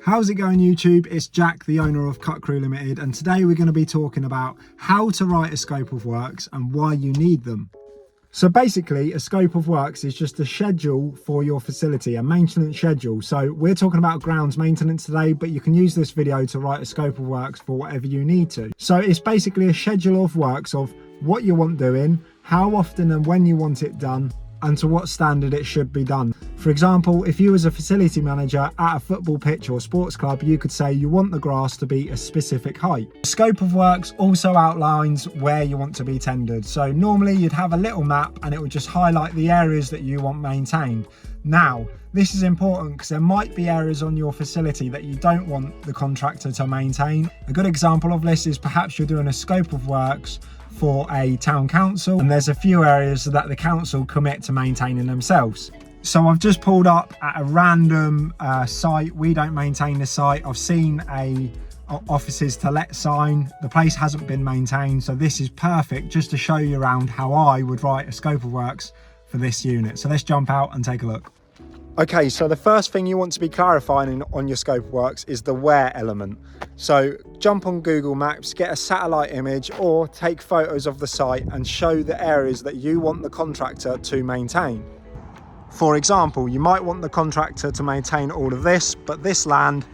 How's it going, YouTube? It's Jack, the owner of CutCrew Limited, and today we're going to be talking about how to write a scope of works and why you need them. So basically, a scope of works is just a schedule for your facility, a maintenance schedule. So we're talking about grounds maintenance today, but you can use this video to write a scope of works for whatever you need to. So it's basically a schedule of works of what you want doing, how often and when you want it done, and to what standard it should be done. For example, if you as a facility manager at a football pitch or sports club, you could say you want the grass to be a specific height. The scope of works also outlines where you want to be tendered. So normally you'd have a little map and it would just highlight the areas that you want maintained. Now, this is important because there might be areas on your facility that you don't want the contractor to maintain. A good example of this is perhaps you're doing a scope of works for a town council and there's a few areas that the council commit to maintaining themselves. So I've just pulled up at a random site. We don't maintain the site. I've seen a offices to let sign. The place hasn't been maintained, so this is perfect just to show you around how I would write a scope of works for this unit. So let's jump out and take a look. Okay, so the first thing you want to be clarifying on your scope of works is the where element. So jump on Google Maps, get a satellite image or take photos of the site and show the areas that you want the contractor to maintain. For example, you might want the contractor to maintain all of this, but this land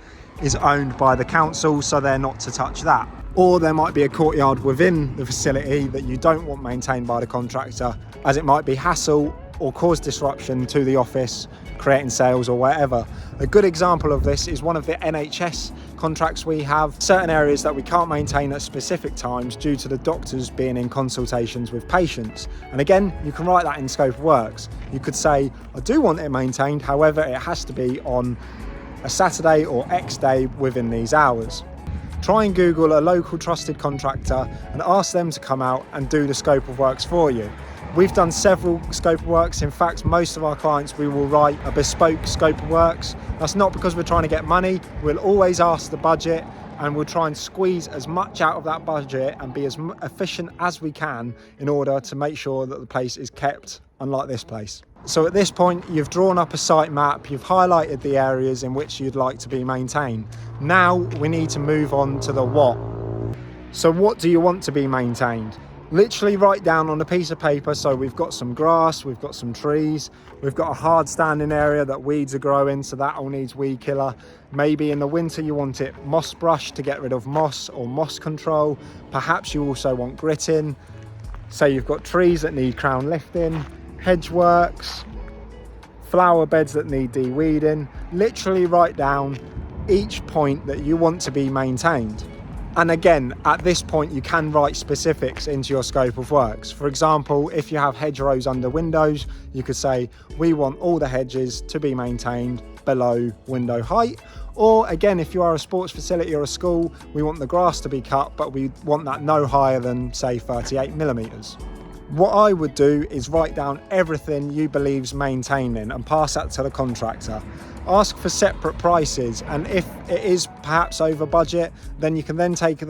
is owned by the council, so they're not to touch that. Or there might be a courtyard within the facility that you don't want maintained by the contractor, as it might be hassle or cause disruption to the office, creating sales or whatever. A good example of this is one of the NHS contracts we have. Certain areas that we can't maintain at specific times due to the doctors being in consultations with patients. And again, you can write that in scope of works. You could say, I do want it maintained, however, it has to be on a Saturday or X day within these hours. Try and Google a local trusted contractor and ask them to come out and do the scope of works for you. We've done several scope of works. In fact, most of our clients, we will write a bespoke scope of works. That's not because we're trying to get money. We'll always ask the budget and we'll try and squeeze as much out of that budget and be as efficient as we can in order to make sure that the place is kept, unlike this place. So at this point, you've drawn up a site map, you've highlighted the areas in which you'd like to be maintained. Now we need to move on to the what. So what do you want to be maintained? Literally write down on a piece of paper. So we've got some grass, we've got some trees, we've got a hard standing area that weeds are growing, so that all needs weed killer. Maybe in the winter you want it moss brush to get rid of moss or moss control. Perhaps you also want gritting. Say you've got trees that need crown lifting, hedge works, flower beds that need de-weeding. Literally write down each point that you want to be maintained. And again, at this point, you can write specifics into your scope of works. For example, if you have hedgerows under windows, you could say, we want all the hedges to be maintained below window height. Or again, if you are a sports facility or a school, we want the grass to be cut, but we want that no higher than, say, 38 millimeters. What I would do is write down everything you believe's maintaining and pass that to the contractor. Ask for separate prices, and if it is perhaps over budget, then you can then take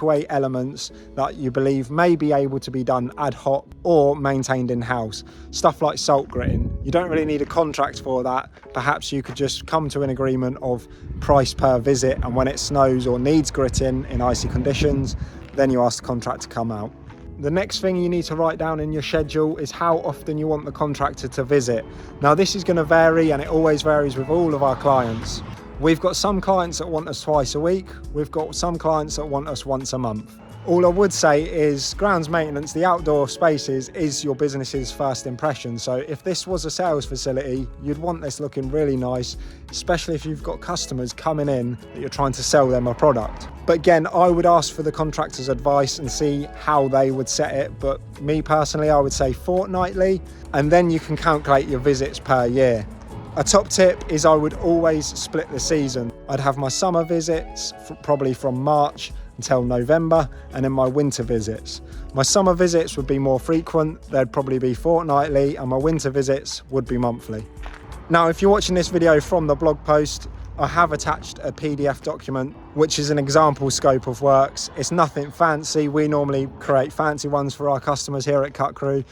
away elements that you believe may be able to be done ad hoc or maintained in-house. Stuff like salt gritting. You don't really need a contract for that. Perhaps you could just come to an agreement of price per visit, and when it snows or needs gritting in icy conditions, then you ask the contractor to come out. The next thing you need to write down in your schedule is how often you want the contractor to visit. Now this is going to vary, and it always varies with all of our clients. We've got some clients that want us twice a week. We've got some clients that want us once a month. All I would say is grounds maintenance, the outdoor spaces, is your business's first impression. So if this was a sales facility, you'd want this looking really nice, especially if you've got customers coming in that you're trying to sell them a product. But again, I would ask for the contractor's advice and see how they would set it. But me personally, I would say fortnightly, and then you can calculate your visits per year. A top tip is I would always split the season. I'd have my summer visits probably from March until November, and then my winter visits. My summer visits would be more frequent, they'd probably be fortnightly, and my winter visits would be monthly. Now, if you're watching this video from the blog post, I have attached a PDF document, which is an example scope of works. It's nothing fancy. We normally create fancy ones for our customers here at CutCrew.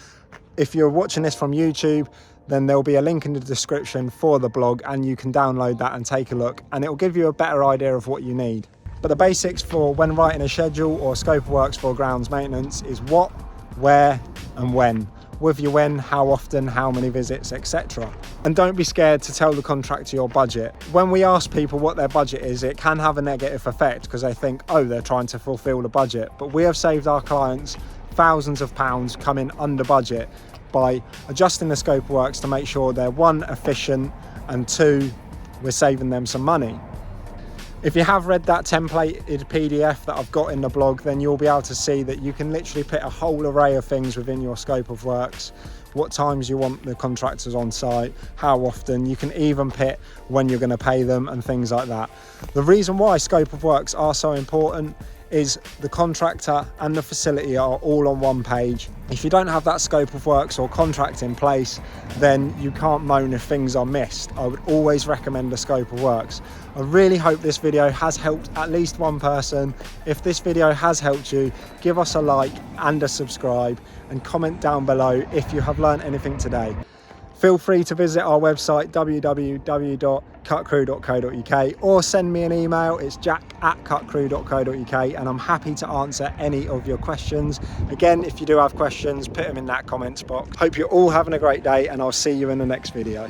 If you're watching this from YouTube, then there'll be a link in the description for the blog, and you can download that and take a look, and it'll give you a better idea of what you need. But the basics for when writing a schedule or scope of works for grounds maintenance is what, where and when. With your when, how often, how many visits, etc. And don't be scared to tell the contractor your budget. When we ask people what their budget is, it can have a negative effect because they think, oh, they're trying to fulfill the budget. But we have saved our clients thousands of pounds coming under budget by adjusting the scope of works to make sure they're one, efficient, and two, we're saving them some money. If you have read that templated PDF that I've got in the blog, then you'll be able to see that you can literally put a whole array of things within your scope of works. What times you want the contractors on site, how often. You can even put when you're going to pay them and things like that. The reason why scope of works are so important is the contractor and the facility are all on one page. If you don't have that scope of works or contract in place, then you can't moan if things are missed. I would always recommend a scope of works. I really hope this video has helped at least one person. If this video has helped you, give us a like and a subscribe, and comment down below if you have learned anything today. Feel free to visit our website www.cutcrew.co.uk or send me an email. It's jack@cutcrew.co.uk, and I'm happy to answer any of your questions. Again, if you do have questions, put them in that comments box. Hope you're all having a great day, and I'll see you in the next video.